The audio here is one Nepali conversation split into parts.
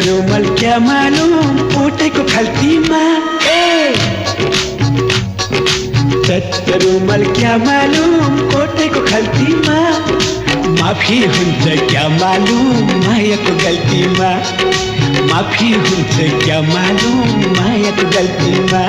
रुमाल क्या मालूम पोटेको खल्तीमा रुमाल क्या मालूम कोटेको खल्तीमा माफी हुन्छ क्या मालूम मायाको गल्तीमा माफी हुन्छ क्या मालूम मायाको गल्तीमा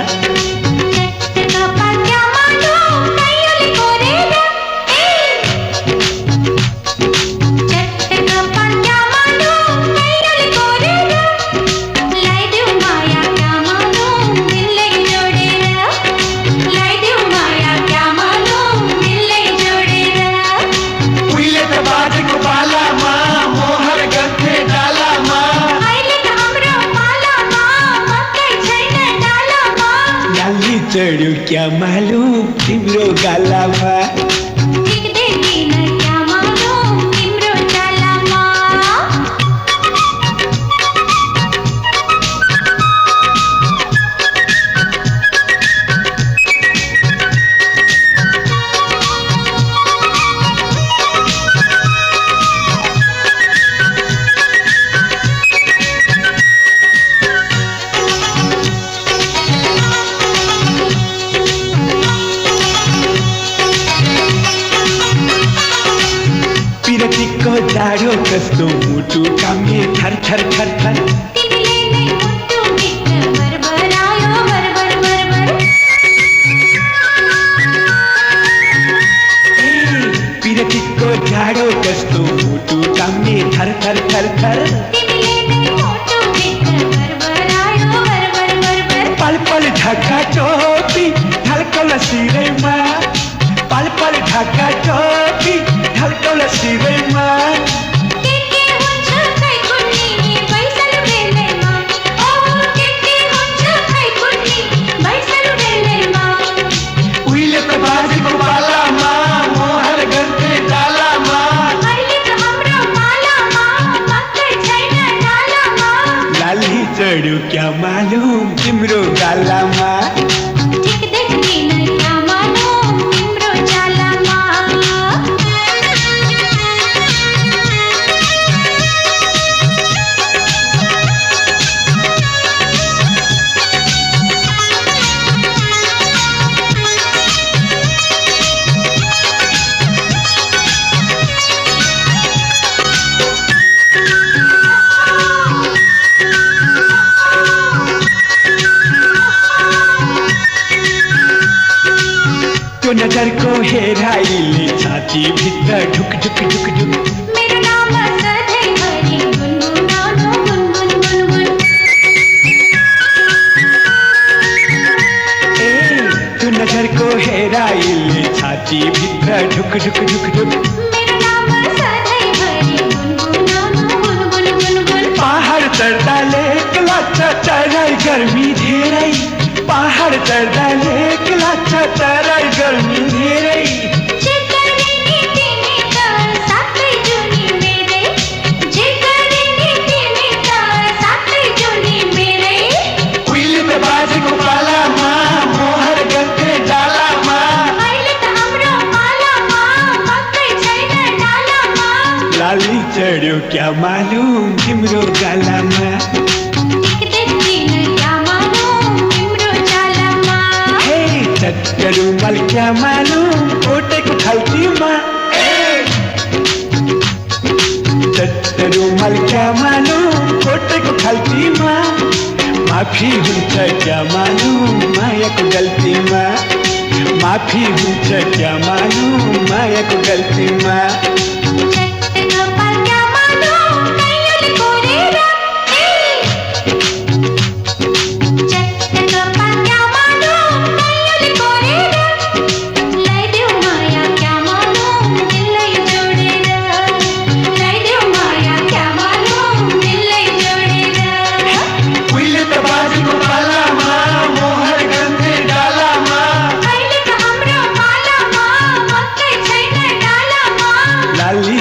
चढ्यो क्या मालूम तिम्रो गालामा क्या मालूम तिम्रो गालामा पिरतीको जाडो कस्तो मुटु कामे थर थर थर थर तिमीले नै मुटु भित्र भरभरायो भरभर भरभर पिरतीको जाडो कस्तो मुटु कामे थर थर थर थर तिमीले नै मुटु भित्र भरभरायो भरभर भरभर पल पल ढाका टोपी ढल्कौला सिरैमा पल पल ढाका टोपी ढल्कौला सिरैमा के हुन्छ खै कुन्नी बैसल बेलैमा ओ के हुन्छ खै कुन्नी बैसल बेलैमा उहिले त बाजेको पालामा मोहर गन्थे डालामा अहिले त हाम्रो पालामा मकै छैन डालामा लाली चढ्यो क्या मालूम तिम्रो गालामा ठिक देख्दिन क्या मालूम तिम्रो चालामा त्यो नजरको हेराइले छाती भित्र ढुक ढुक ढुक ढुक मेरो नाम सधैँभरि गुनगुनाउनु गुनगुन गुनगुन त्यो नजरको हेराइले छाती भित्र ढुक ढुक ढुक ढुक मेरो नाम सधैँभरि गुनगुनाउनु गुनगुन गुनगुन पहाड चढ्दाले लाग्छ चढाइ गर्मी धेरै पहाड चढ्दाले लाग्छ चढाइ गर्मी धेरै जे गर्ने नि तिमी त साथै जुनी मेरै जे गर्ने नि तिमी त साथै जुनी मेरै उहिले त बाजेको पालामा मोहर गन्थे डालामा अहिले त हाम्रो पालामा मकै छैन डालामा लाली चढ्यो क्या मालूम तिम्रो गालामा ठिक देख्दिन क्या मालूम तिम्रो चालामा रुमाल क्या मालूम कोटेको खल्तीमा रुमाल क्या मालूम कोटेको खल्तीमा माफी हुन्छ क्या मालूम मायाको गल्तीमा माफी हुन्छ क्या मालूम मायाको गल्तीमा क्या मालूम कैयले कोरेर क्या मालूम कैयले कोरेर ल्याइदेऊ माया क्या मालूम दिललाई जोडेर ल्याइदेऊ माया क्या मालूम दिललाई जोडेर उहिले त बाजेको पालामा मोहर गन्थे डालामा अहिले त हाम्रो पालामा मकै छैन डालामा लाली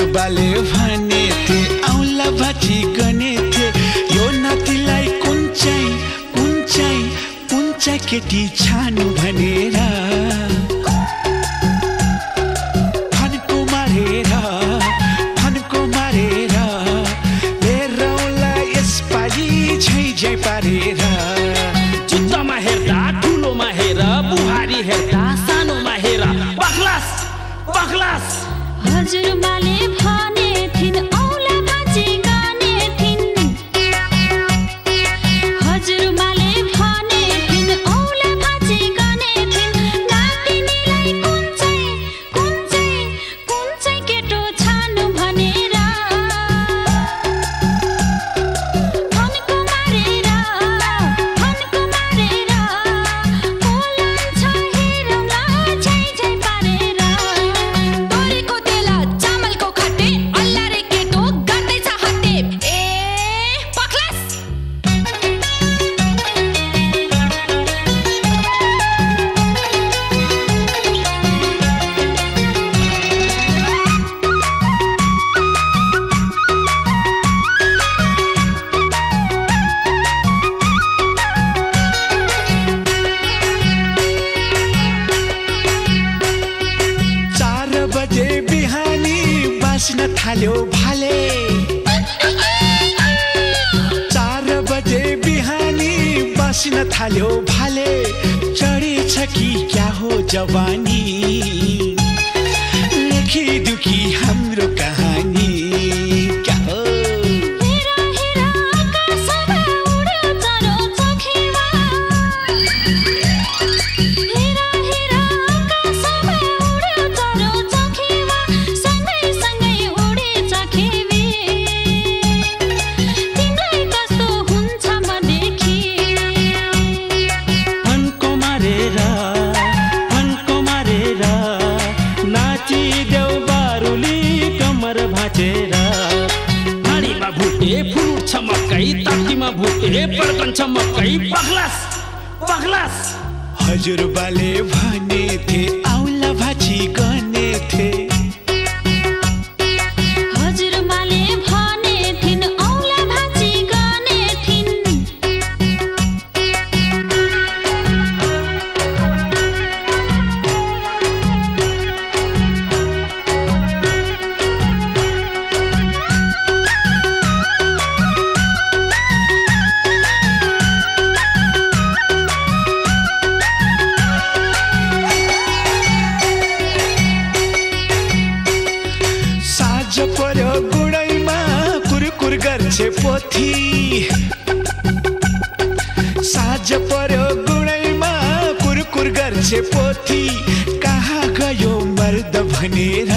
हजुरबाले भनेथे औँला भाँची गनेथे यो नातिलाई कुन चाहिँ केटी छानु भनेर फन्को मारेर लिएर औँला यसपालि झै पारेर जुत्तामा हेर्दा ठुलोमा हेर बुहारी हेर्दा सानोमा हेर पख्लास हजुरबाले भने थिइन् औँला भाँची गर्ने थिइन् हजुरबाले भने थिइन् औँला भाँची गर्ने थिइन् नातिनीलाई कुन चाहिँ केटो छानु भनेर फन्को मारेर कोलान्छ हेरौँला झै पारेर तोरीको तेल चामलको खट्टे अल्लारे केटो गर्दैछ हट्टे ए पख्लास बाँच्न थाल्यो भाले 4 बजे बिहानी बाँच्न थाल्यो भाले चढेछ कि क्या हो जवानी लेखी दुखी हाम्रो कहानी क्या हो हाँडीमा भुटे फुट मकै ताप्तीमा भुटे पड्कन्छ मकै पख्लास हजुरबाले भनेथे औँला भाँची गनेथे हजुरबाले भने थिइन् औँला भाँची गर्ने थिइन् पर्यो गुडैमा कुरकुर गर्छे पोथी साँझ पर्यो गुडैमा कुरकुर गर्छे पोथी कहाँ गयो मर्द भनेर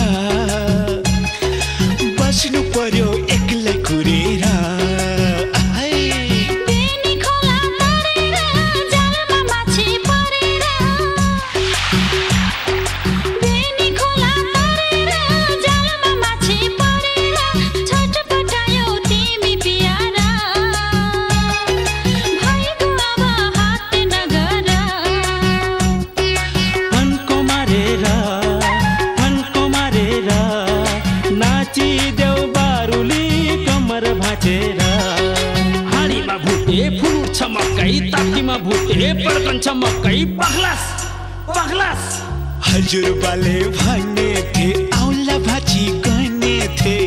बस्नु पर्यो एक्लै कुरेर हाँडीमा भुटे फुट मकै ताप्तीमा भुटे पड्कन्छ मकै पख्लास हजुरबाले भनेथे औँला भाँची गनेथे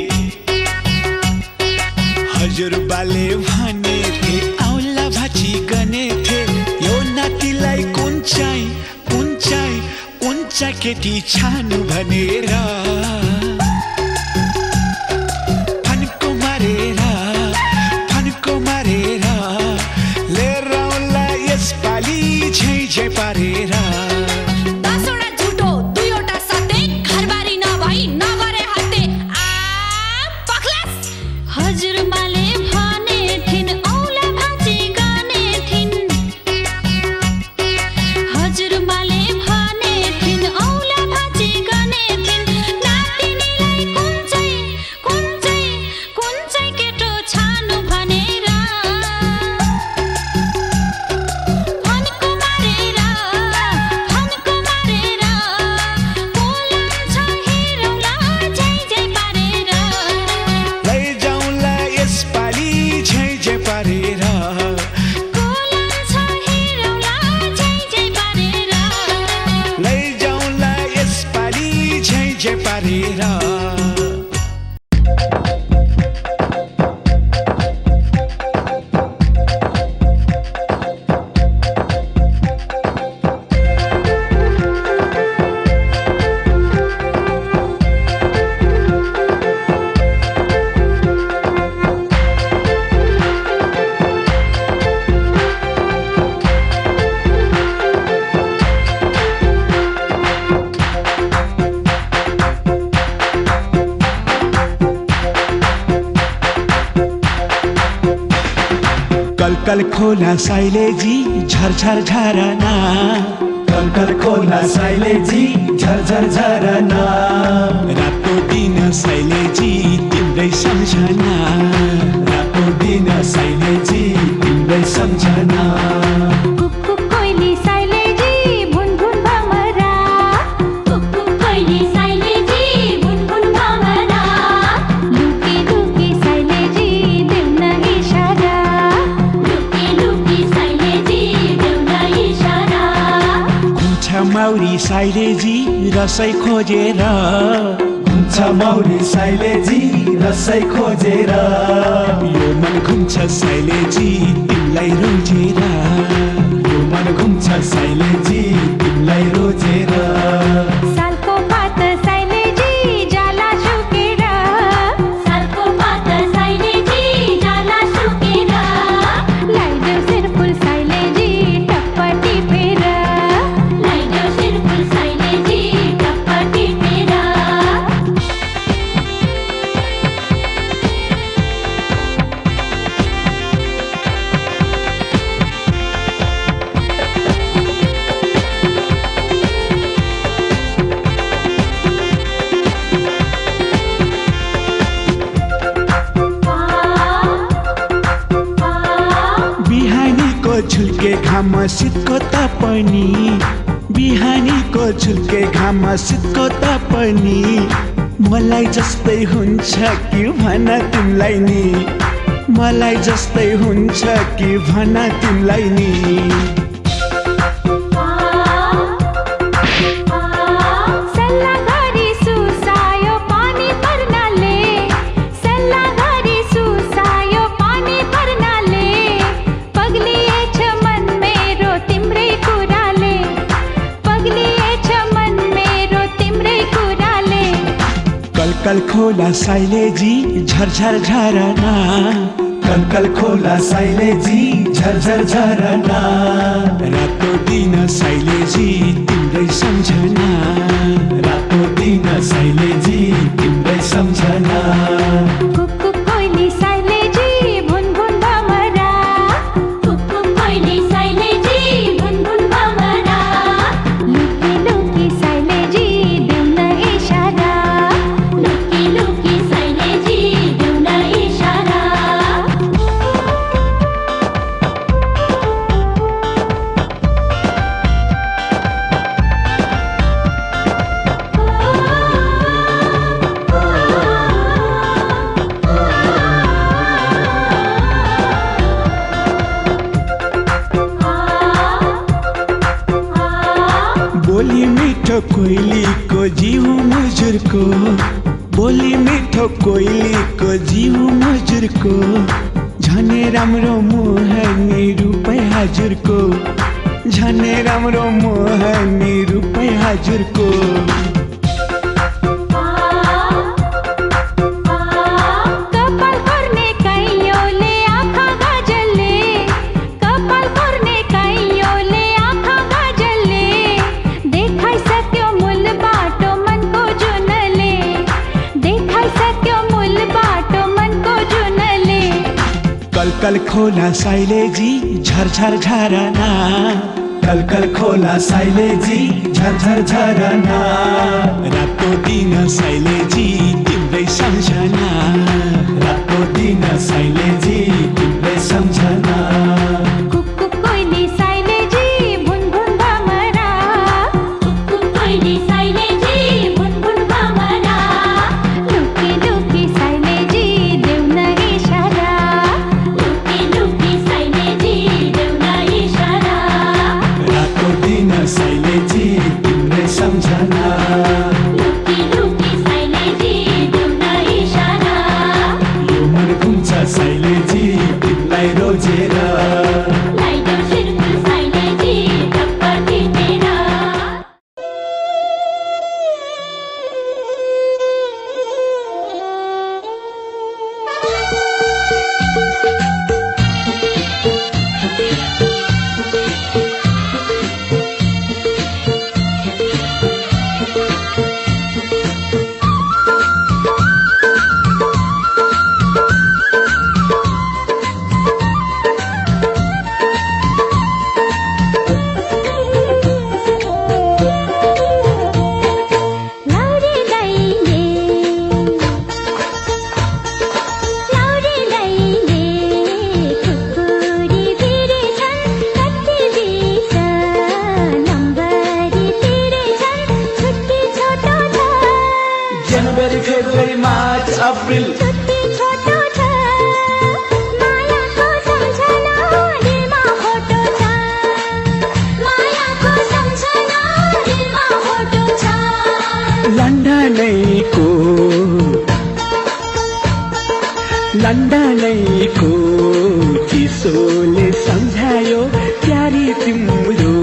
हजुरबाले भनेथे औँला भाँची गनेथे यो नातिलाई कुन चाहिँ केटी छानु भनेर फन्को मारेर लिएर औँला यसपालि झै पारेर हजुरबाले भने थिइन् औँला भाँची गर्ने थिइन् हजुरबाले भने थिइन् औँला भाँची गर्ने थिइन् नातिनीलाई कुन चाहिँ केटो छानु भनेर फन्को मारेर कोलान्छ हेरौँला झै पारेर कल कल खोला साइलेजी झरझर झरना, कल कल खोला साइलेजी झरझर झरना, रातो दिन साइलेजी तिम्रै सम्झना, रातो दिन साइलेजी तिम्रै सम्झना। कुकु कोइली साइलेजी भुन भुन भमरा, कुकु कोइली साइलेजी भुन भुन भमरा, लुकी लुकी साइलेजी देउन इशारा, लुकी लुकी साइलेजी देउन इशारा। घुम्छ माउरी साइलेजी रसै खोजेर, घुम्छ माउरी साइलेजी रसै खोजेर, यो मन घुम्छ साइलेजी तिमीलाई रोजेर, यो मन घुम्छ साइलेजी तिमीलाई रोजेर। सालको पात साइलेजी जाला सुकेर, सालको पात साइलेजी जाला सुकेर, लाइदेऊ सिरफुल साइलेजी टप्प टिपेर, लाइदेऊ सिरफुल साइलेजी टप्प टिपेर। बिहानीको झुल्के घाम शीतको तापनि, बिहानीको झुल्के घाम शीतको तापनि, मलाई जस्तै हुन्छ कि भन तिमीलाई नि, मलाई जस्तै हुन्छ कि भन तिमीलाई नि। सल्लाघरी सुसायो पानी पर्नाले, सल्लाघरी सुसायो पानी पर्नाले, पग्लिएछ मन मेरो तिम्रै कुराले, पग्लिएछ मन मेरो तिम्रै कुराले। कल कल खोला साइलेजी झरझर झरना, कल कल खोला साइलेजी झरझर झरना, रातो दिन साइलेजी तिम्रै सम्झना, रातो दिन साइलेजी तिम्रै सम्झना। कुकु कोइली साइलेजी भुन भुन भमरा, कुकु कोइली साइलेजी भुन भुन भमरा, लुकी लुकी साइलेजी देउन इशारा, लुकी लुकी साइलेजी देउन इशारा। बोली मिठो कोइलीको जीव मुजुरको, बोली मिठो कोइलीको जीव मुजुरको, झनै राम्रो मोहनी रूपै हजुरको, झनै राम्रो मोहनी रूपै हजुरको। कपाल पर्ने कैयोले आँखा गाजलले, कपाल पर्ने कैयोले आँखा गाजलले, देखाइसक्यो मूल बाटो मनको जुनले, देखाइसक्यो मूल बाटो मनको जुनले। कल कल खोला साइलेजी झरझर झरना, कल कल खोला साइलेजी झरझर झरना, रातो दिन साइलेजी तिम्रै सम्झना, रातो दिन साइलेजी तिम्रै सम्झना। कुकु कोइली साइलेजी भुन भुन भमरा, कुकु कोइली साइलेजी भुन भुन भमरा, लुकी लुकी साइलेजी देउन इशारा, लुकी लुकी साइलेजी देउन इशारा। रातो दिन साइलेजी तिम्रै सम्झना, लुकी लुकी साइलेजी देउन इशारा, लन्डनैको चिसोले सम्झायो प्यारी तिम्रो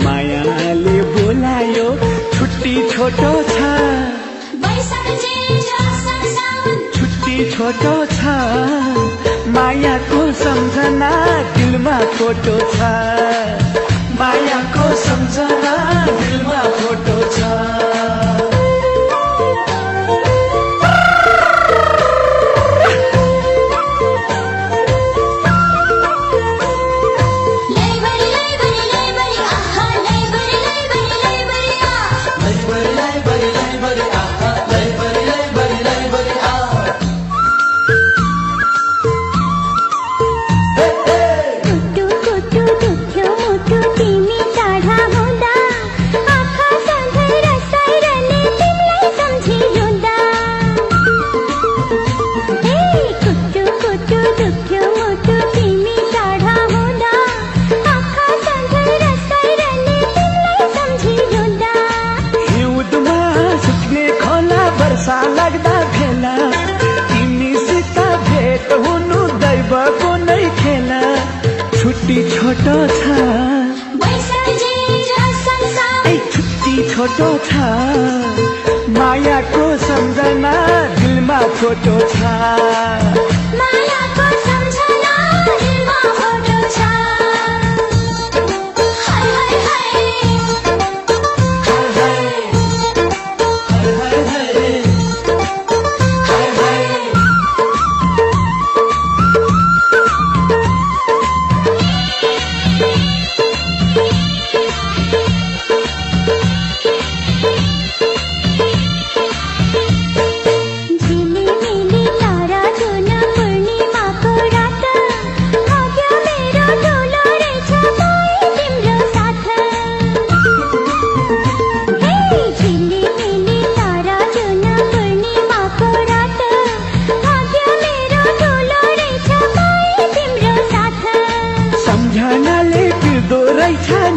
मायाले बोलायो छुट्टी छोटो छ छुट्टी छोटो छ मायाको सम्झना दिलमा फोटो छ मायाको सम्झना दिलमा फोटो छ लाग्दा भेला तिमीसित भेट हुनु दैवको नै खेला छुट्टी छोटो छ छुट्टी छोटो छ मायाको सम्झना दिलमा फोटो छ मायाको सम्झना दिलमा फोटो छ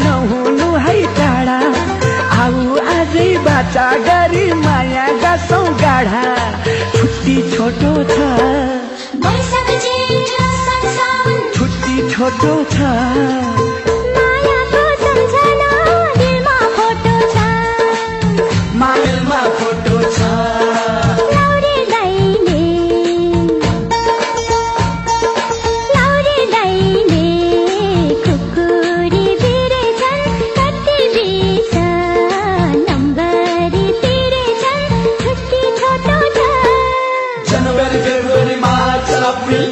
नहुनु है टाढा आऊ आजै बाचा गरी माया गाँसौँ गाढा छुट्टी छोटो छ छुट्टी छोटो छ मायाको सम्झना दिलमा फोटो छ मायामा फोटो छ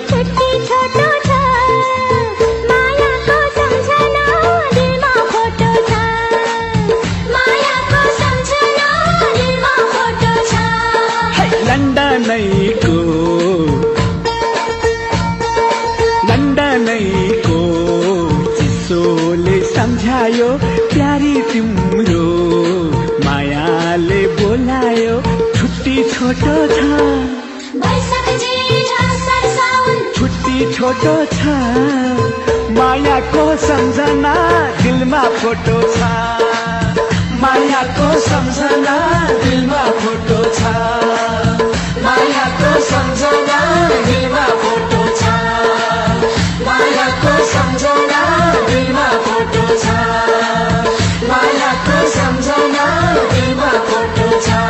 छुट्टी छोटो छ मायाको सम्झना दिलमा फोटो छ मायाको सम्झना दिलमा फोटो छ लन्डनैको चिसोले सम्झायो प्यारी तिम्रो मायाले बोलायो छुट्टी छोटो छ छुट्टी छोटो छ मायाको सम्झना दिलमा फोटो छ मायाको सम्झना दिलमा फोटो छ मायाको सम्झना दिलमा फोटो छ मायाको सम्झना दिलमा फोटो छ मायाको सम्झना दिलमा फोटो छ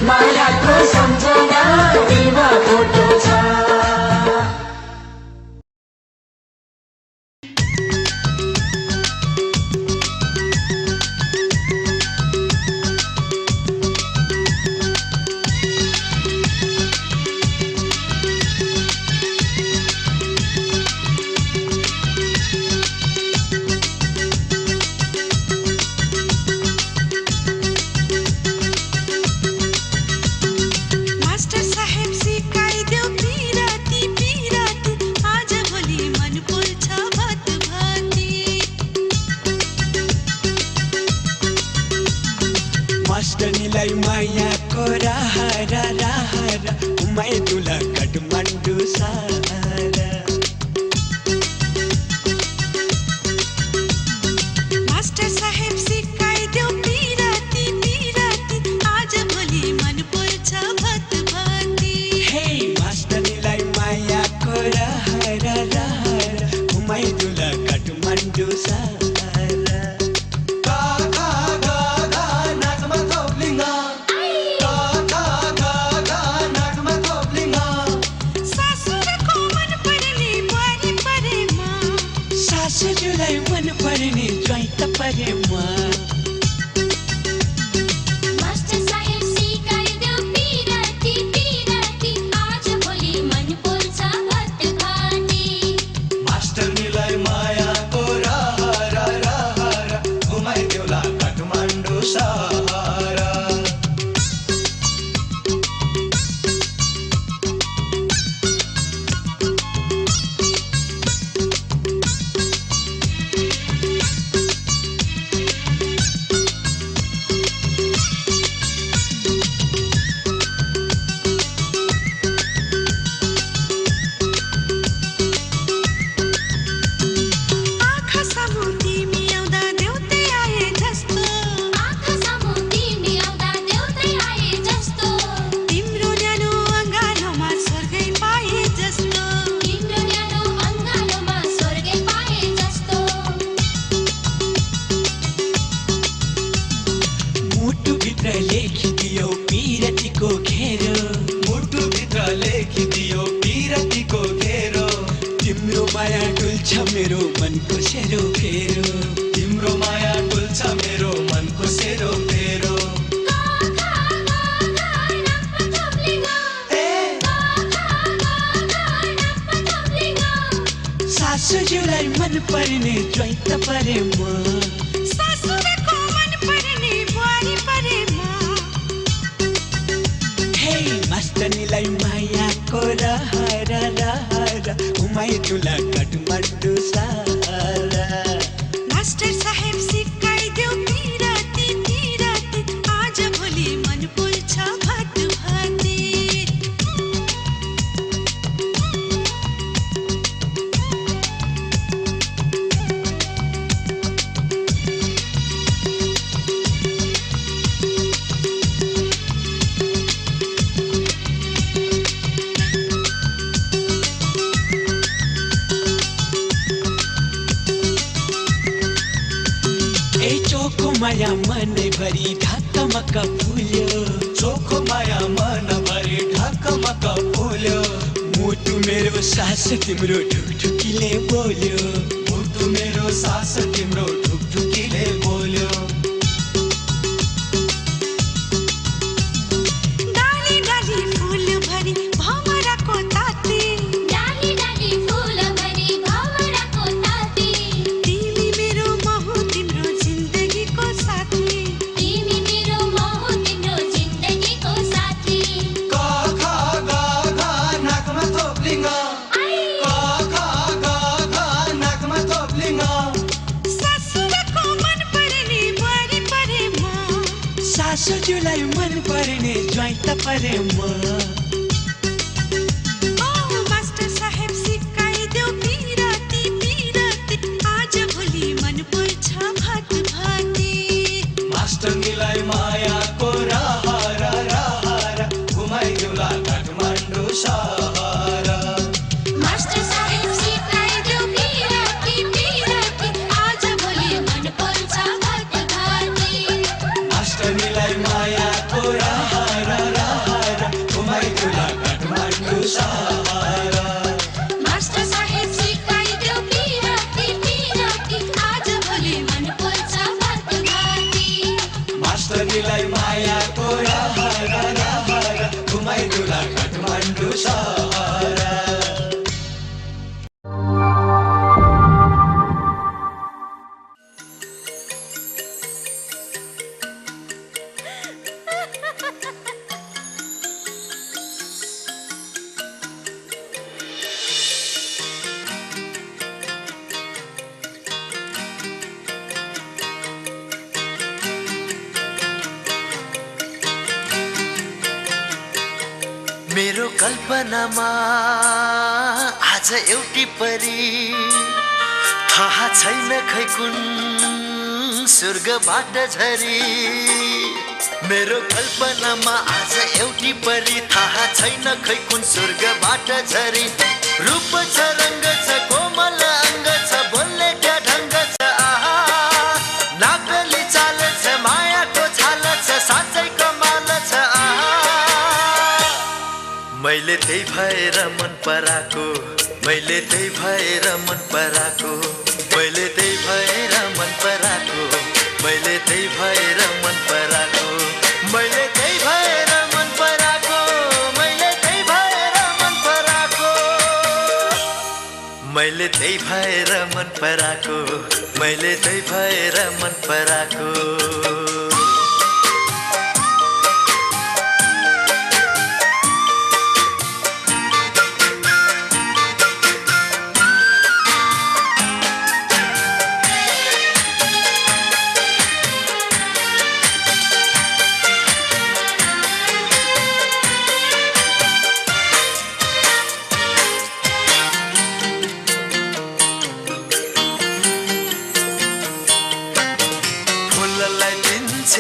मायाको सम्झना दिलमा फोटो छ मास्टरनीलाई मायाको राहरा राहरा उमाइ तुला काठमाडौँ सारा मास्टर साहेब सिकाइदेऊ पिराती पिराती आज भोलि मन पर्छ भत भाती हे मास्टरनीलाई पर्ने ज्वाइँ त परेमा मास्टर साहेब सिकाइदेऊ पिराती पिराती आज भोलि मन बोल्छ भात खाने मास्टरनीलाई मायाको रहर घुमाइदेऊला काठमाडौँ सहर आँखा सामु तिमी आउँदा देउतै आए जस्तो आँखा सामु तिमी आउँदा देउतै आए जस्तो तिम्रो न्यानो अँगालोमा स्वर्गै पाए जस्तो तिम्रो न्यानो अँगालोमा स्वर्गै पाए जस्तो मुटुभित्र लेखिदियो पिरतीको घेरो मुटुभित्र लेखिदियो पिरतीको घेरो तिम्रो माया डुल्छ मेरो मनको सेरो फेरो तिम्रो माया डुल्छ मेरो मनको सेरो फेरो सासूज्यूलाई मन पर्ने ज्वाइँ त परेमा सासूको मन पर्ने बुहारी परेमा हे मास्टरनीलाई मायाको रहर घुमाइदिउँला काठमाडौँ सहर मास्टर साहेब सिकाइदेऊ पिराती पिराती आज भोलि मन बोल्छ भात भाते ए चोखो माया मनैभरि ढकमक फुल्यो चोखो माया मनभरि ढकमक फुल्यो मुटु मेरो सास तिम्रो ढुकढुकीले बोल्यो मुटु मेरो सास तिम्रो ढुकढुकीले बोल्यो डाली डाली फूल भरी भमराको ताती डाली डाली फूल भरी भमराको ताती तिमी मेरो महु तिम्रो जिन्दगीको साथी तिमी मेरो महु तिम्रो जिन्दगीको साथी क ख ग घ नाकमा थोप्लिङ आई क ख ग घ नाकमा थोप्लिङ सासूको मन पर्ने बुहारी परेमा सासूज्यूलाई मन पर्ने ज्वाइँ त परेमा ओ मास्टर साहेब सिकाइदेऊ पिराती पिराती आज भोलि मन बोल्छ भात भाते मास्टरनीलाई मायाको रहर घुमाइदेऊला काठमाडौँ सहर मास्टर साहेब सिकाइदेऊ पिराती पिराती आज भोलि मन बोल्छ भात भाते मास्टरनीलाई मायाको रहर घुमाइदेऊला काठमाडौँ सहर मास्टर साहेब सिकाइदेऊ पिराती पिराती आज भोलि मन बोल्छ भात भाते मास्टरनीलाई मायाको रहर घुमाइदेऊला काठमाडौँ सहर मेरो कल्पनामा आज एउटी परी थाहा छैन खै कुन स्वर्गबाट झरी मेरो कल्पनामा आज एउटी परी थाहा छैन खै कुन स्वर्गबाट झरी रूप छ रङ्ग छ कोमल अङ्ग छ बोल्ने क्या ढङ्ग छ आहा नागली चाल छ मायाको छाल छ साँच्चै कमाल छ आहा मैले त्यही भएर मन पराको मैले त्यही भएर मन पराको मैले त्यही भएर मन पराको मैले त्यही भएर मन पराको मैले त्यही भएर मन पराको मैले त्यही भएर मन पराको मैले त्यही भएर मन पराको मैले त्यही भएर मन पराको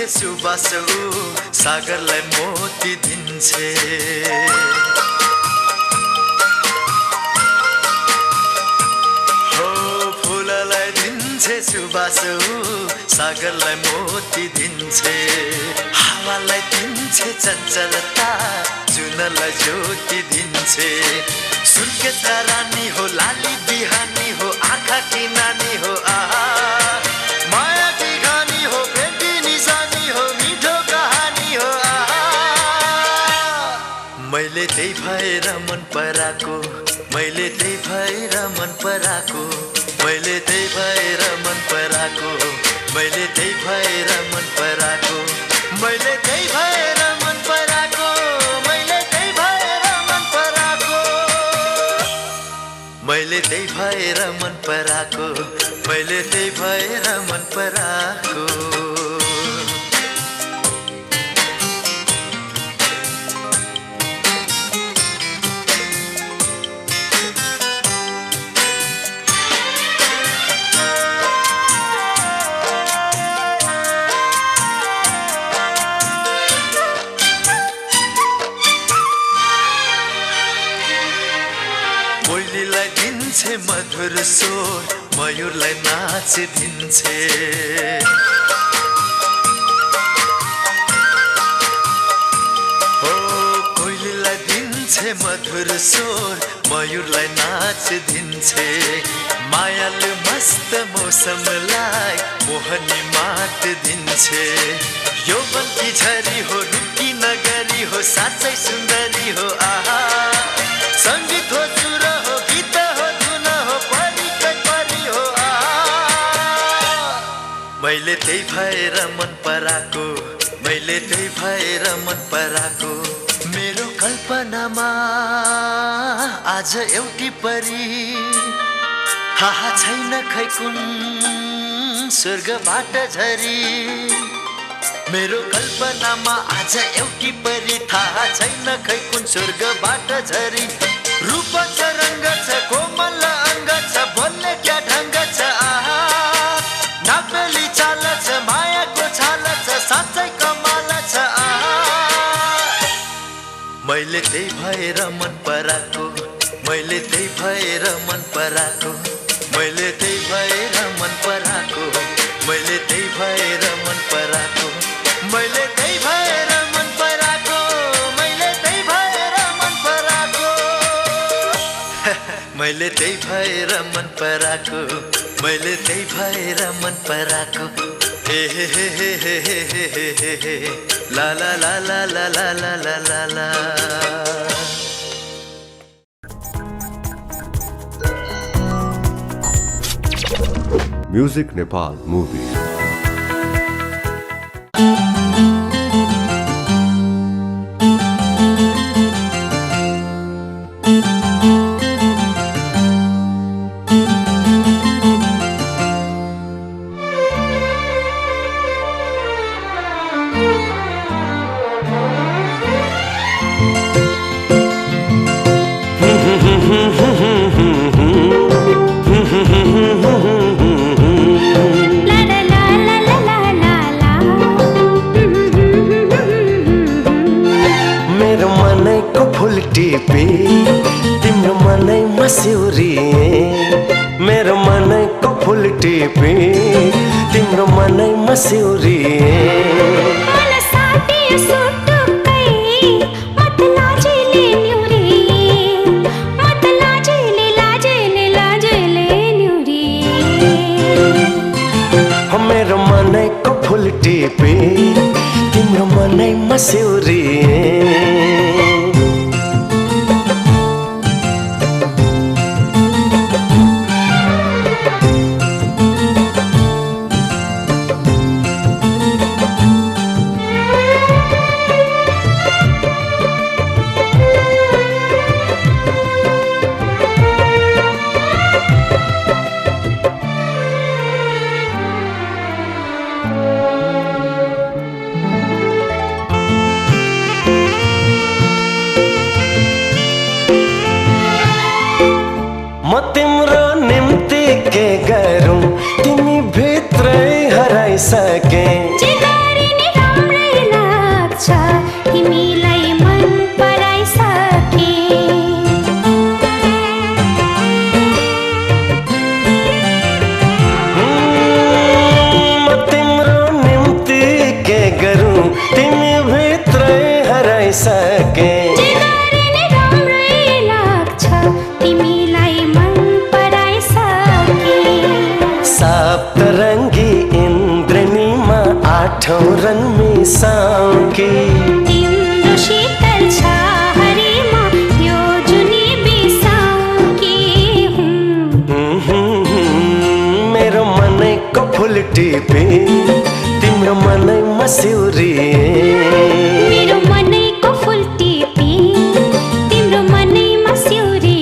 सुबासो सागरलाई मोती दिन्छे हो फुललाई दिन्छे सुबासो सागरलाई मोती दिन्छे हावालाई दिन्छे चञ्चलता जुनलाई ज्योति दिन्छे सुर्खेतका रानी हो लाली बिहानी हो आँखा की नानी हो आहा माया की घानी हो मैले त्यही भएर मन पराको मैले त्यही भएर मन पराको मैले त्यही भएर मन पराको मैले त्यही भएर मन पराको मैले त्यही भएर मन पराको मैले त्यही भएर मन पराको मैले त्यही भएर मन पराको मैले त्यही भएर मन पराको मधुर स्वर मयूरलाई नाच दिन्छे हो कोइलीलाई दिन्छे मधुर स्वर मयूरलाई नाच दिन्छे मायालु मस्त मौसमलाई मोहनी मात दिन्छे यौवन की झरी हो रुकी नगरी हो साँच्चै सुन्दरी हो आहा संगीत हो सुर हो गीत मैले त्यही भएर मन पराको मैले त्यही भएर मन पराको मेरो कल्पनामा आज एउटी परी थाहा छैन खै कुन स्वर्गबाट झरी मेरो कल्पनामा आज एउटी परी थाहा छैन खै कुन स्वर्गबाट झरी रूप छ रङ्ग छ कोमल अङ्ग छ बोल्ने क्या ढङ्ग छ आहा नापेली चाल छ मायाको छाल छ साँच्चै कमाल छ आहा मैले त्यही भएर मन पराको मैले त्यही भएर मन पराको मैले त्यही भएर मन पराको मैले त्यही भएर मन पराको मैले त्यही भएर मन पराको मैले त्यही भएर मन पराको मैले त्यही भएर मन पराको मैले त्यही भएर मन पराको हे हे हे हे हे हे हे हे ला ला ला ला ला ला ला ला ला ला Music Nepal movie. तिम्रो मनैमा सिउरिए मेरो मनैको फुल टिपे तिम्रो मनैमा सिउरिए मन साटियो सुटुक्कै मत लाजले न्युरी मत लाजले लाजले लाजले न्युरी मस्यौरी म तिम्रो निम्ति के गरौँ तिमी भित्रै हराइसके जे गरे नि राम्रै लाग्छ तिमीलाई मन पराइसके म तिम्रो निम्ति के गरौँ तिमी भित्रै हराइसके जे गरे नि राम्रै लाग्छ तिमीलाई मन पराइसके सप्तरङ्गी इन्द्रणीमा आठौँ रन मिसाउँकी तिम्रो शीतल छाहरीमा यो जुनी बिसाउँकी मेरो मनैको फुल टिपी तिम्रो मनै मस्यौरी मेरो मनैको फुल टिपी तिम्रो मनै मस्यौरी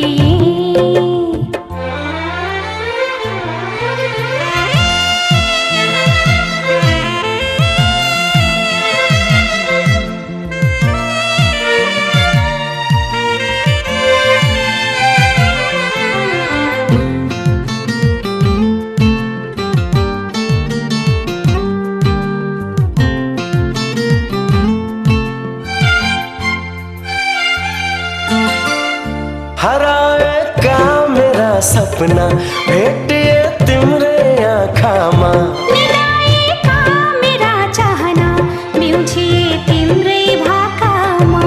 हराएका मेरा सपना भेटिए तिम्रै आँखामा मिलाएका मेरा चाहना म्युझिए तिम्रै भाकामा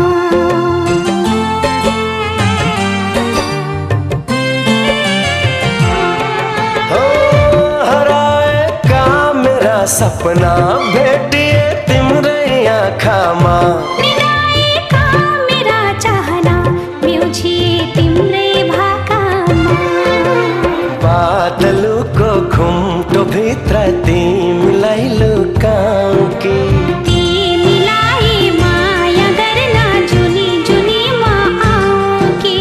हो हराएका मेरा सपना भेटिए तिम्रै आँखामा मिलाएका मेरा चाहना म्युझिए तिम्रै भाकामा बादलुको घुम्टो भित्र तिमीलाई लुकाउँकी तिमीलाई माया गर्न जुनी जुनीमा आउँकी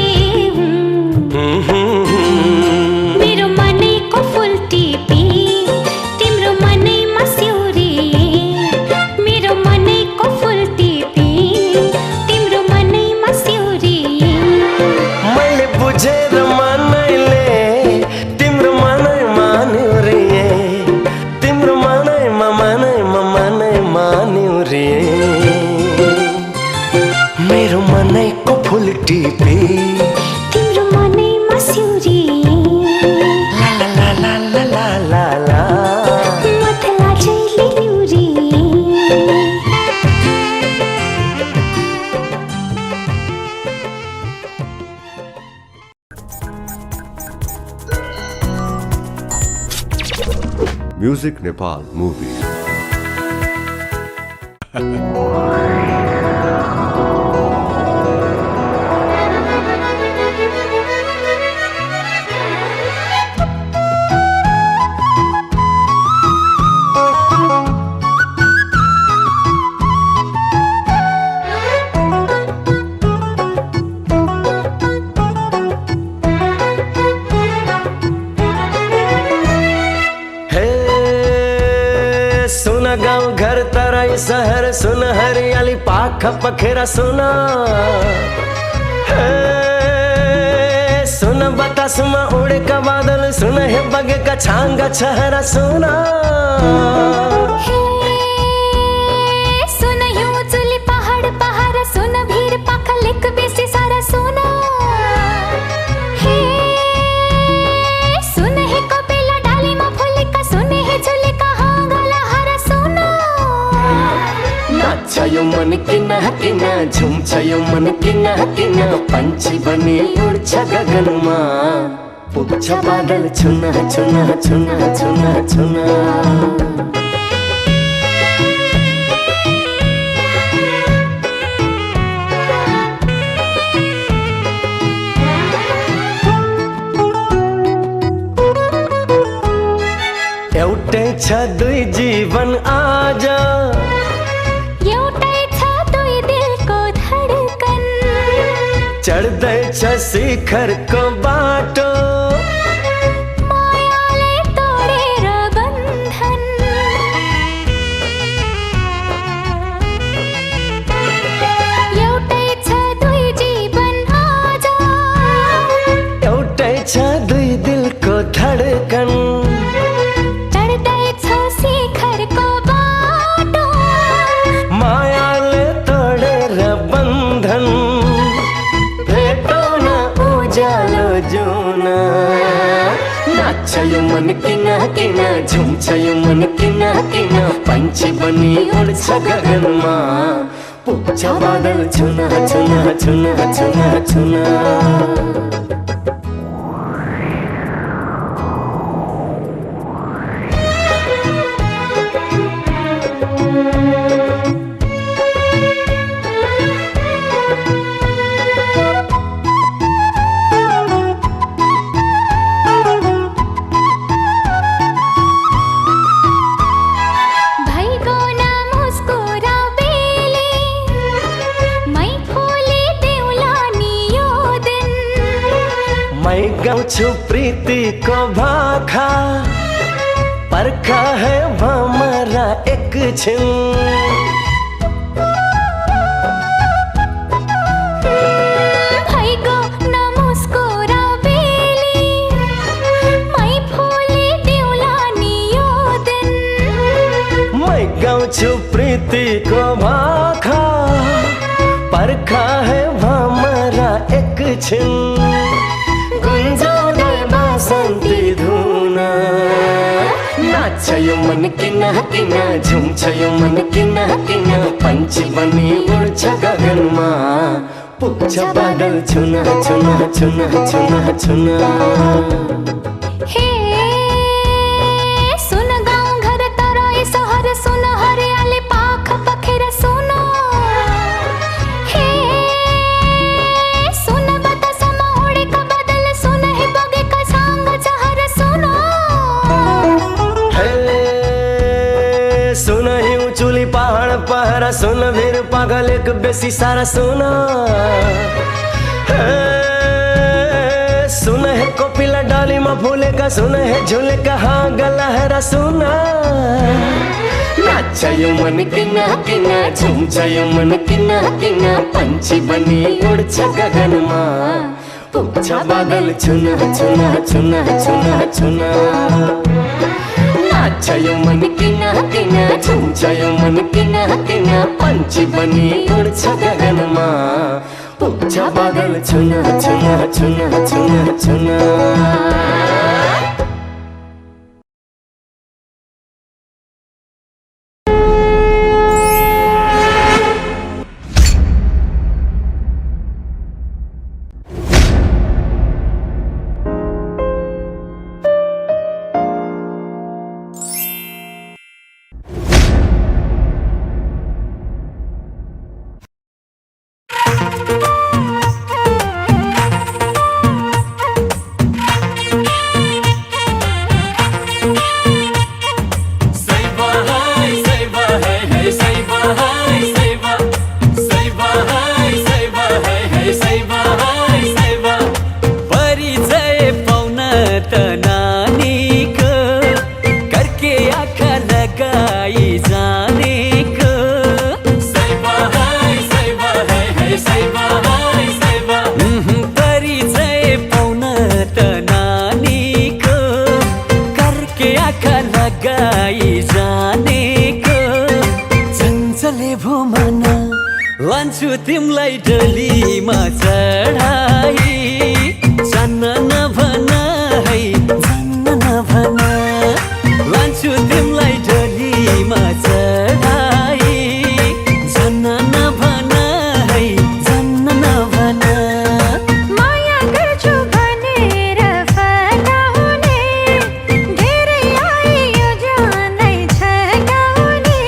मेरो मनैको फुल टिपी तिम्रो मनै मस्यौरी मेरो मनैको फुल टिपी तिम्रो मनै मस्यौरी मैले बुझेर मनैले तिम्रो मनै मान्यो रे तिम्रो मनैमा मान्यो रे मेरो मनैको फुल टिपी तिम्रो मनै मस्यौरी ला ला ला ला ला ला ला मथला जैले न्युरी Music Nepal movie. सुन गाउँ घर तराई सहर सुन हरियाली पाख पखेरा सुन सुन बतासमा उडेका बादल सुन हे बगेका छाङ्गा छहरा सुन सुन हिउँचुली पहाड पहाड सुन भिर पाखलेक बेसी सारा सुन सुन हे कपिला डालीमा फुलेका सुन हे झुलेका हाँगाला हरा सुन नाच्छ यो मन किन किन झुम्छ यो मन किन किन पन्छी बने उड्छ गगनमा पुग्छ बादल छुन छुन छुन छुन छुन एउटै छ दुई जीवन आज एउटै छ दुई दिलको धडकन चढ्दैछ शिखरको बाटो मायाले तोडेर बन्धन एउटै छ दुई जीवन आज एउटै छ दुई दिलको धडकन चढ्दैछ शिखरको बाटो मायाले तोडेर बन्धन भेटौँ न उज्यालो जुन नाच्छ यो मन किन किन झुम्छ यो मन किन किन पन्छी बनी उड्छ गगनमा पुग्छ बादल छुन छुन छुन छुन छुन भइगो न मुस्कुरा बेली मै खोली देउला नि यो दिन मैं गाउँछु प्रीतिको भाखा पर्खा है भमरा एकछिन भइगो न मुस्कुरा बेली मै खोली देउला नि यो दिन मैं गाउँछु प्रीतिको भाखा पर्खा है भमरा एकछिन गुन्जाउने बासन्ती धुन नाच्छ यो मन किन किन झुम्छ यो मन किन किन पन्छी बनी उड्छ गगनमा पुग्छ बादल छुन छुन छुन छुन छुन हे सुन गाउँ घर तराई सहर सुन हरियाली पाख पखेर सुन हे सुन बतासमा उडेका बादल सुन हे बगेका साङ्ग चहर सुन हे सुन हिउँ चुली पहाड पहरा सुन भिर पागल एक बेसी सारा सुन हे सुन है कोपिला डालीमा फुलेका सुन है झुलेका हाँग लहरा सुन नाच्छ यो मन किन किन झुम्छ यो मन किन किन पन्छी बनी उड्छ गगनमा पुग्छ बादल छुन छुन छुन छुन छुन नाच्छ यो मन किन किन झुम्छ यो मन किन किन पन्छी बनी उड्छ गगनमा पुग्छ बादल छुन छुन छुन छुन छुन लान्छु तिमलाई डोलीमा चढाई जान्न नभन है जान्न नभन लान्छु तिमलाई डोलीमा चढाई जान्न नभन है जान्न नभन माया गर्छु भनेर फलाउने धेरै आयो जानै छ गाउने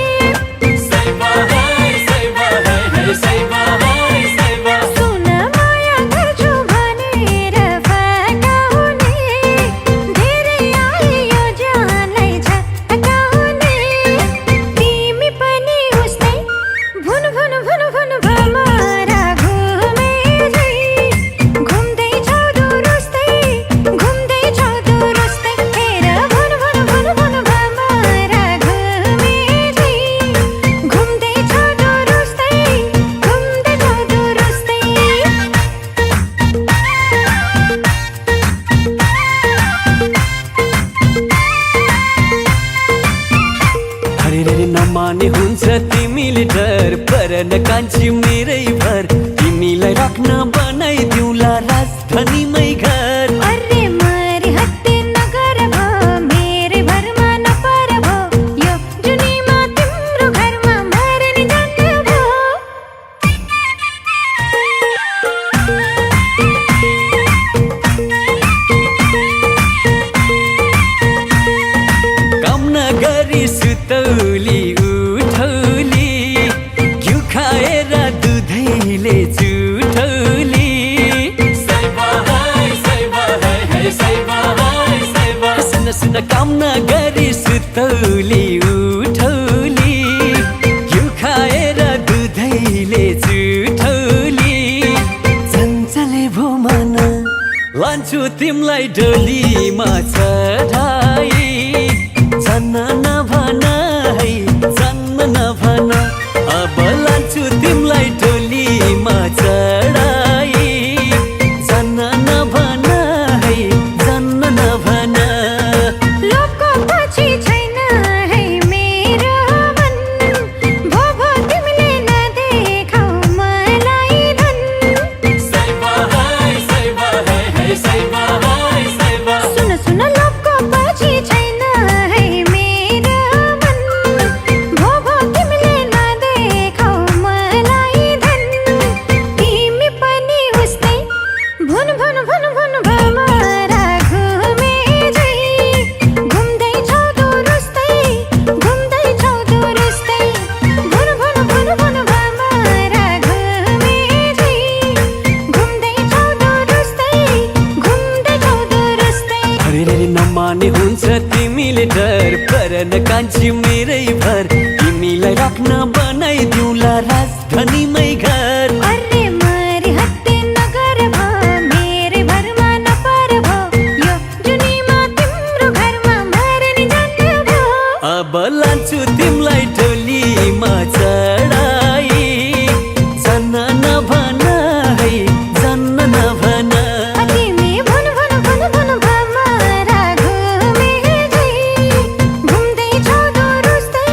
Say bye, say bye, hey, say bye, say bye. नमाने हुन्छ तिमीले डर पर नकान्छी मेरै भर तिमीलाई राख्न बनाइदिउँला राजधानीमै घर अरे मरि हत्ते नगर भो मेरै भरमा नपर भो यो जुनीमा तिम्रो घरमा मर्ने जान्न भो काम नगरी सुतौली उठौली घिउ खाएर दुधैले जुठौली सुन सुन काम नगरी सुतौली उठौली घिउ खाएर दुधैले जुठौली चञ्चले भो मन लान्छु तिमलाई डोलीमा चढाई जन्न नभन है जन्न नभन अब लान्छु तिमलाई डोलीमा चढाई जन्न नभन है जन्न नभन लोकको पछि छैन है मेरो मन भो भो तिमीले नदेखाउ मलाई धन सुन सुन लोकको पछि छैन है मेरो मन भो भो तिमीले नदेखाउ मलाई धन तिमी पनि उस्तै भुन भुन भुन भुन भमरा घुमे झै घुम्दै छौ दुरुस्तै घुम्दै छौ दुरुस्तै भुन भुन भुन भुन भमरा घुमे झै घुम्दै छौ दुरुस्तै घुम्दै छौ दुरुस्तै अरे नमाने हुन्छ तिमीले डर पर नकान्छी मेरै भर तिमीलाई राख्न बनाइदिउँला राजधानीमै घर अरे मरि हत्ते नगर भो मेरै भरमा नपर भो यो जुनीमा तिम्रो घरमा मर्ने जान्न भो अब लान्छु तिमलाई डोलीमा चढाई जन्न नभन है जन्न नभन तिमी भुन भुन भुन भुन भमरा घुमे झै घुम्दै छौ दुरुस्तै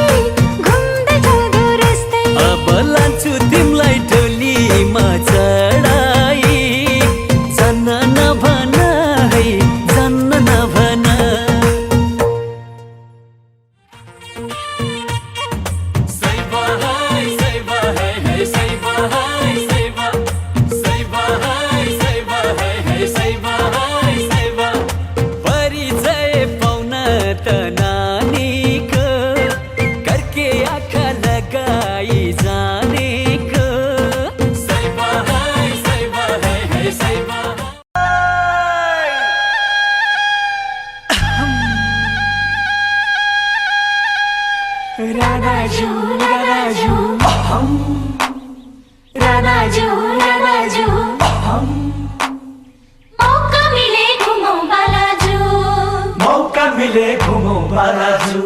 घुम्दै छौ दुरुस्तै अब लान्छु तिमलाई डोलीमा चढाई जन्न नभन है जन्न नभन परिचय पाउन त नानीको करके आँखा लगाई जानेको रानाजु रानाजु रानाजु रानाजु मौका मिले घुमौँ बालाजु मौका मिले घुमौँ बालाजु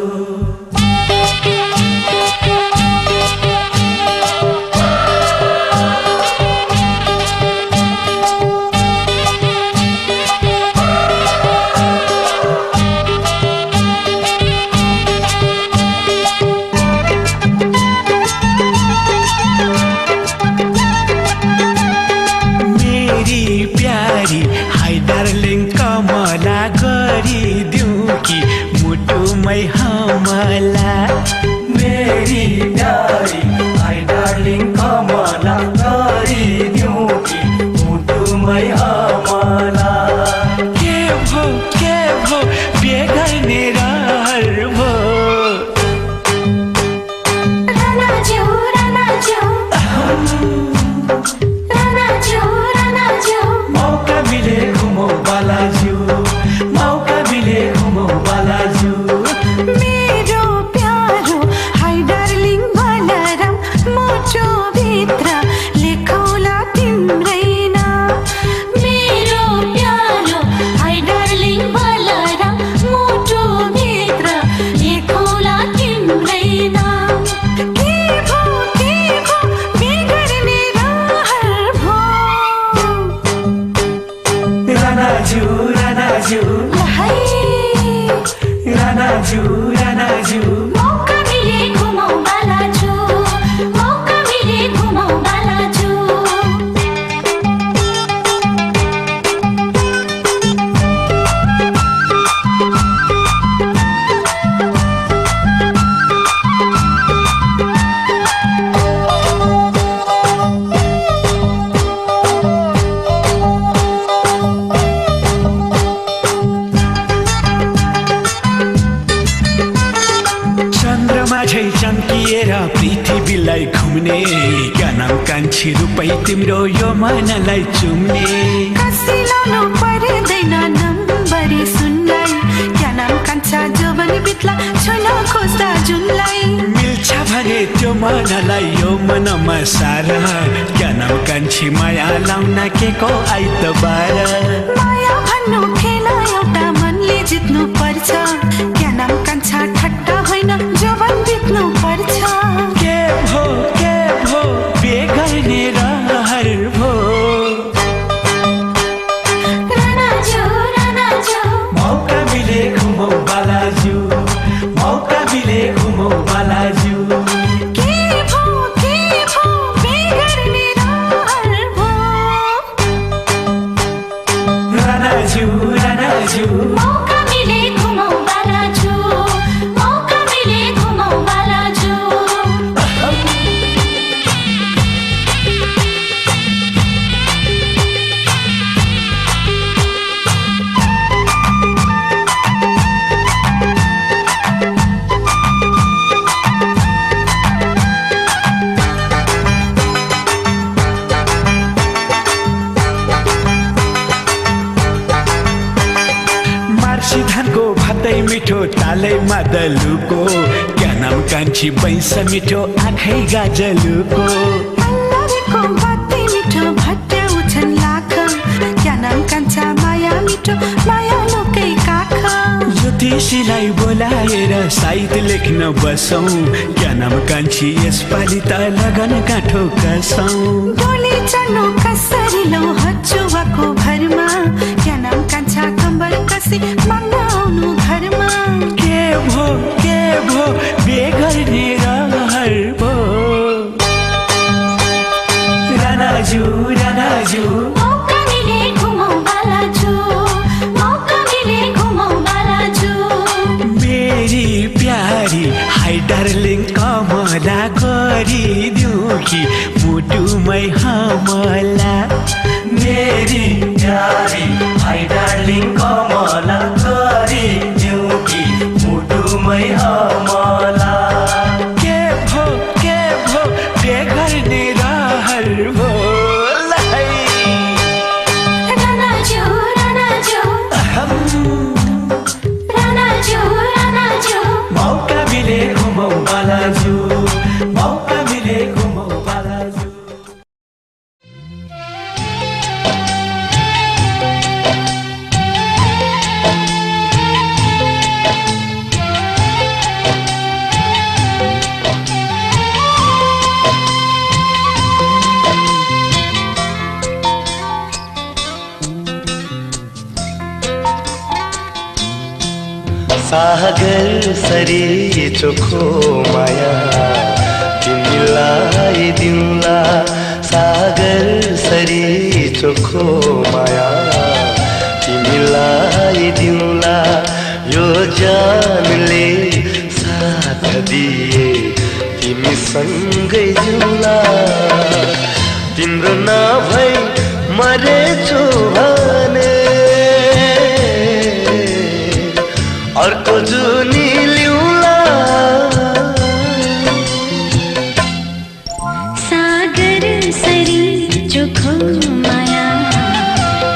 मेरी प्यारी हाय डार्लिङ कमला गरिदिउँ कि मुटुमै हमला मेरी प्यारी हाय डार्लिङ कमला गरिदिउँ कि मुटुमै हमला के भो बिहे गर्ने रहर भो रानाजु रानाजु रानाजु रानाजु मौका मिले घुमौँ बालाजु मौका मिले घुमौँ बालाजु मेरो प्यारो हाय डार्लिङ बलराम मोटो भित्र लेखौला तिम्रै नाम मेरो प्यारो हाय डार्लिङ बलराम मोटो भित्र लेखौला तिम्रै नाम के भो बिगर्ने रहर भो रानाजु रानाजु हाय रानाजु रानाजु मौका मिले घुमौँ बालाजु तिम्रो यो मनलाई चुम्ने कसी लाउनु पर्दैन नम्बरी सुनलाई क्या नाम कान्छा जोबन बित्ला छुन खोज्दा जुनलाई मिल्छ भने त्यो मनलाई यो मनमा सारा क्या नाम कान्छी माया लाउन के को आइतबार माया भन्नु खेल एउटा मनले जित्नु पर्छ क्या नाम कान्छा ठट्टा होइन जोबन जित्नु पर्छ के भो बेगर्ने रहर भो मौका मिले घुमौ बालाज्यू मौका मिले घुमौ बालाज्यू के भो बेगर्ने रहर भो रानाज्यू मौका मिले घुमौ बालाजु मौका मिले घुमौ बालाजु मार्सी धानको भातै मिठो तालै मादलुको क्या नाम कान्छी बैंस मिठो आँखै गाजलुको अल्लाहको बातै मिठो भट्ट उछन लाख क्या नाम कान्छा माया मिठो माया लोकै काख ज्योतिषीलाई बोलाएर साइत लेख्न बसौँ क्या नाम कान्छी यसपालि त लगन गाँठो कसौँ डोली चढ्नु कसरी लौ हचुवाको भरमा क्या नाम कान्छा कम्बर कसी माग्न आउनु घरमा के भो बेगर्ने रहर भो रानाज्यू मौका मिले घुमौ बालाजु मौका मिले घुमौ बालाजु मेरी प्यारी हाई डार्लिङ कमला गरिदिउँ कि मुटुमै हमला मेरी प्यारी हाई डार्लिङ कमला गरिदिउँ कि मुटुमै हमला के भो बेगर्ने रहर भो रानाजु मौका मिले घुमौ बालाजु मौका मिले घुमौ बालाजु सागर सरी चोखो माया तिमीलाई दिउँला सागर सरी चोखो माया तिमीलाई दिउँला यो जानले साथ दिए तिमीसँगै जिउँला तिम्रो नभई मरेछु भने अर्को जुनी लिउँला सागर सरी चोखो माया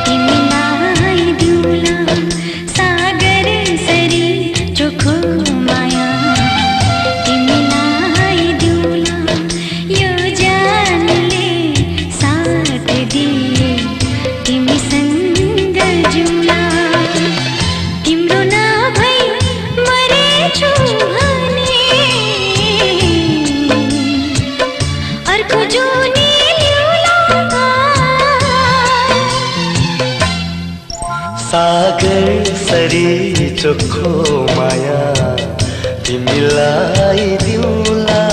तिमीलाई दिउँला सागर सरी चोखो माया तिमीलाई दिउँला यो जानले साथ दिए तिमीसँग जुम्ला तिम्रो नभई मरेछु भने अर्को जुनी लिउँला सागर सरी चोखो माया तिमीलाई दिउँला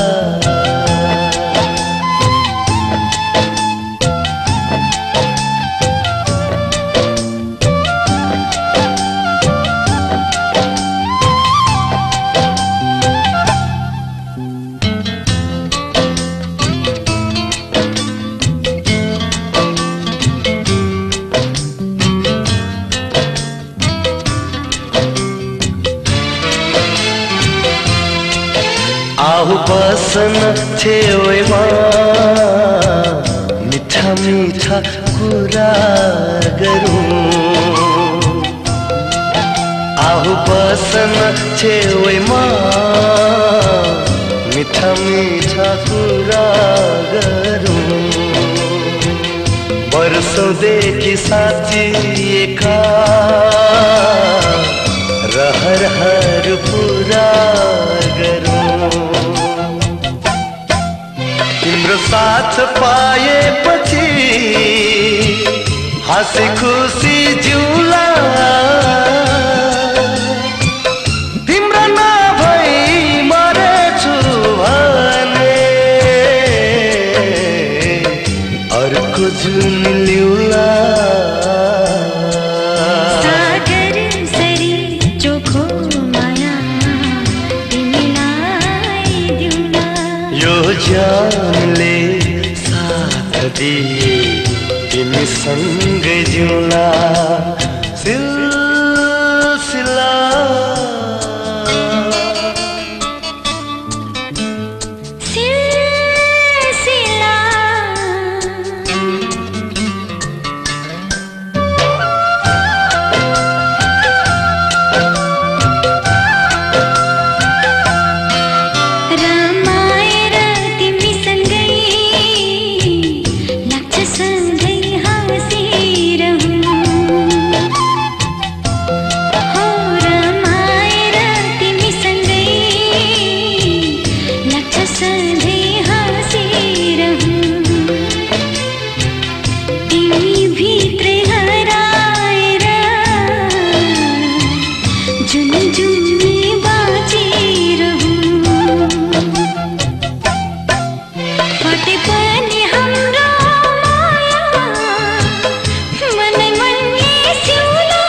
आऊ बसन छेउमा मिठा मीठा मीठा कुरा गरौँ आहु बसन छेउमा मीठा मीठा कुरा गरौँ वर्षौंदेखि साँचिएका रहरहरू पुरा गरौँ तिम्रो साथ पाएपछि हाँसी खुसी जिउला तिम्रो नभई मरेछु भने अर्को जुन लिउला सागर सरी चोखो माया तिमीलाई दिउला यो जानले साथ दिए तिमी सँगै जिउला सिलसिला सिलसिला रमाएर तिमीसँगै लाग्छ सधैँ हाँसिरहूँ हो रमाएर तिमीसँगै लाग्छ सधैँ हाँसिरहूँ तिमी भित्रै हराएर जुन जुनी बाँचिरहूँ फटे पनि हाम्रो माया मनै मनले सिउला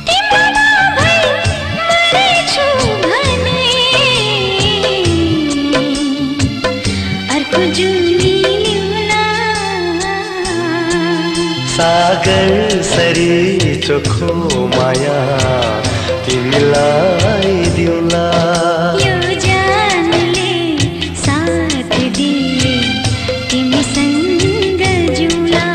तिम्रो नभई मरेछु भने अर्को जुनी लिउला सागर सरी चोखो माया तिमीलाई दिउला यो जानले साथ दिए तिमीसँग जुला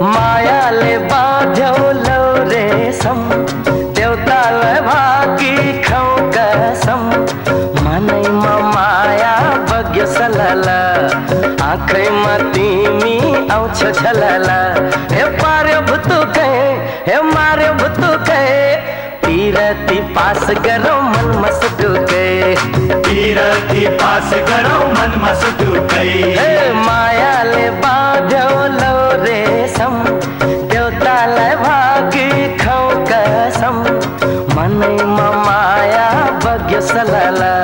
मायाले बाँध्यौ लौ रेशम देउतालाई भाकी खाऊ कसम मनैमा माया बग्यो सलला आँखैमा तिमी आउँछ झलला हे पार्यो भुतुकै हे मार्यो भुतुकै पिरती पास गरौँ मनमा सुटुकै पिरती पास गरौँ मनमा सुटुकै हे मायाले बाँध्यौ लौ रेशम देउतालाई भागी खाऊ कसम मनैमा माया बग्यो सलला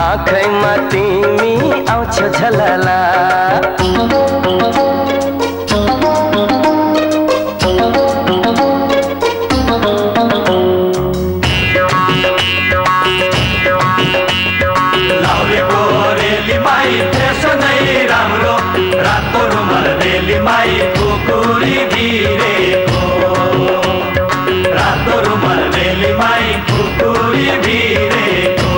आँखैमा तिमी आउँछ झलला लाउरेको रेलीमाई त्यसो नै राम्रो रातो रुमाल रेलीमाई कुकुरी भिरेको रातो रुमाल रेलीमाई कुकुरी भिरेको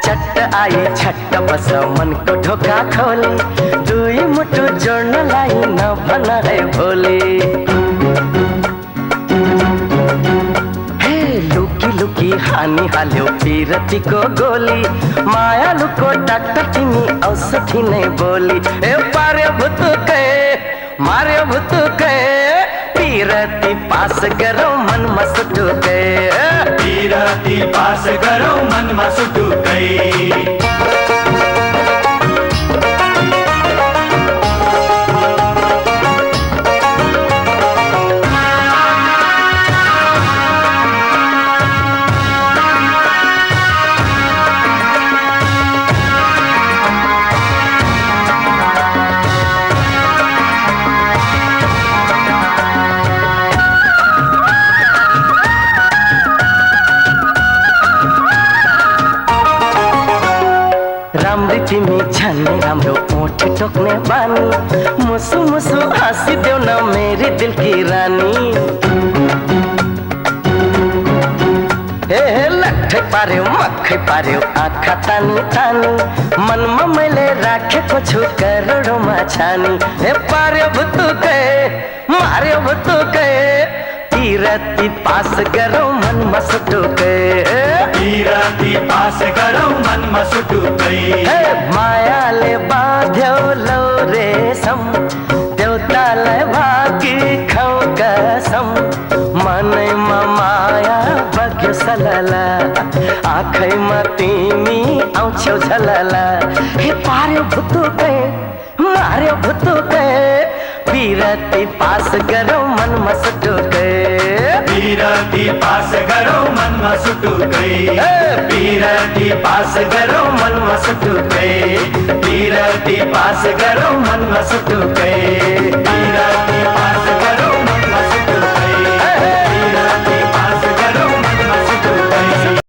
चट्ट आई छट्ट बस मनको ढोका खोले दुई मुटु जोड्नलाई नभन है भोले हानी हाल्यो पिरतीको गोली मायालुको डाक्टर तिमी औषधि नै बोली ए पार्यो भुतुकै मार्यो भुतुकै पिरती पास गरौँ मनमा सुटुकै पिरती पास गरौँ मनमा सुटुकै तिमी झन्नै राम्रो ओठ टोक्ने बानी मुसु मुसु हाँसिदेऊ न मेरी दिल की रानी हे लट्ठै पार्यो मक्खै पार्यो आँखा तानी तानी मनमा मैले राखेको छु करोडौँमा छानी हे पार्यो भुतुकै मार्यो भुतुकै पिरती पास गरौँ मनमा सुटुकै पिरती पास गरौँ मनमा सुटुकै मायाले बाँध्यो लौ रेशम देउतालाई भाकी खाऊ कसम मनैमा माया बग्यो सलला आँखैमा तिमी आउँछौ झलला हे पार्यो भुतुकै मार्यो भुतुकै पिरती पास गरौँ मनमा सुटुकै पिरती पास गरौँ मनमा सुटुकै पिरती पास गरौँ मनमा सुटुकै पिरती पास गरौँ मनमा सुटुकै पिरती